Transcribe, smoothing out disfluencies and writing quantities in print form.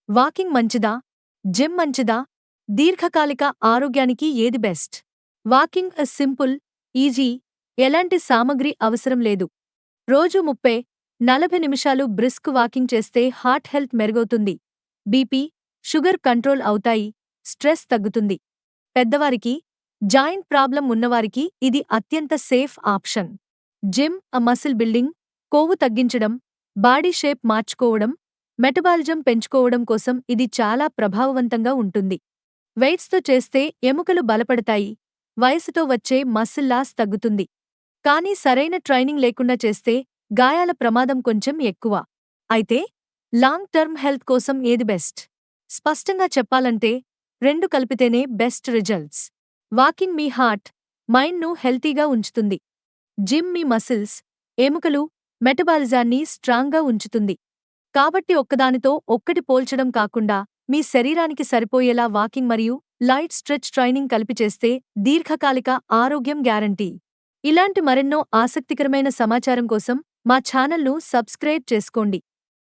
Walking మంచిదా? Gym మంచిదా? దీర్ఘకాలిక ఆరోగ్యానికి ఏది బెస్ట్? వాకింగ్ సింపుల్, ఈజీ, ఎలాంటి సామగ్రి అవసరం లేదు. రోజు 30-40 నిమిషాలు బ్రిస్క్ వాకింగ్ చేస్తే హార్ట్ హెల్త్ మెరుగవుతుంది. బీపీ, షుగర్ కంట్రోల్ అవుతాయి. స్ట్రెస్ తగ్గుతుంది. పెద్దవారికి, జాయింట్ ప్రాబ్లం ఉన్నవారికి ఇది అత్యంత safe option. Gym muscle building, కొవ్వు తగ్గించడం, బాడీ షేప్ మార్చుకోవడం, మెటబాలిజం పెంచుకోవడం కోసం ఇది చాలా ప్రభావవంతంగా ఉంటుంది. వెయిట్స్తో చేస్తే ఎముకలు బలపడతాయి. వయసుతో వచ్చే మసిల్ లాస్ తగ్గుతుంది. కానీ సరైన ట్రైనింగ్ లేకుండా చేస్తే గాయాల ప్రమాదం కొంచెం ఎక్కువ. అయితే లాంగ్ టర్మ్ హెల్త్ కోసం ఏది బెస్ట్? స్పష్టంగా చెప్పాలంటే రెండు కలిపితేనే బెస్ట్ రిజల్ట్స్. వాకింగ్ మీ హార్ట్, మైండ్ను హెల్తీగా ఉంచుతుంది. జిమ్ మీ మసిల్స్, ఎముకలు, మెటబాలిజాన్ని స్ట్రాంగ్గా ఉంచుతుంది. కాబట్టి ఒక్కదానితో ఒక్కటి పోల్చడం కాకుండా మీ శరీరానికి సరిపోయేలా వాకింగ్ మరియు లైట్ స్ట్రెచ్ ట్రైనింగ్ కలిపి చేస్తే దీర్ఘకాలిక ఆరోగ్యం గ్యారంటీ. ఇలాంటి మరెన్నో ఆసక్తికరమైన సమాచారం కోసం మా ఛానల్ను సబ్స్క్రైబ్ చేసుకోండి.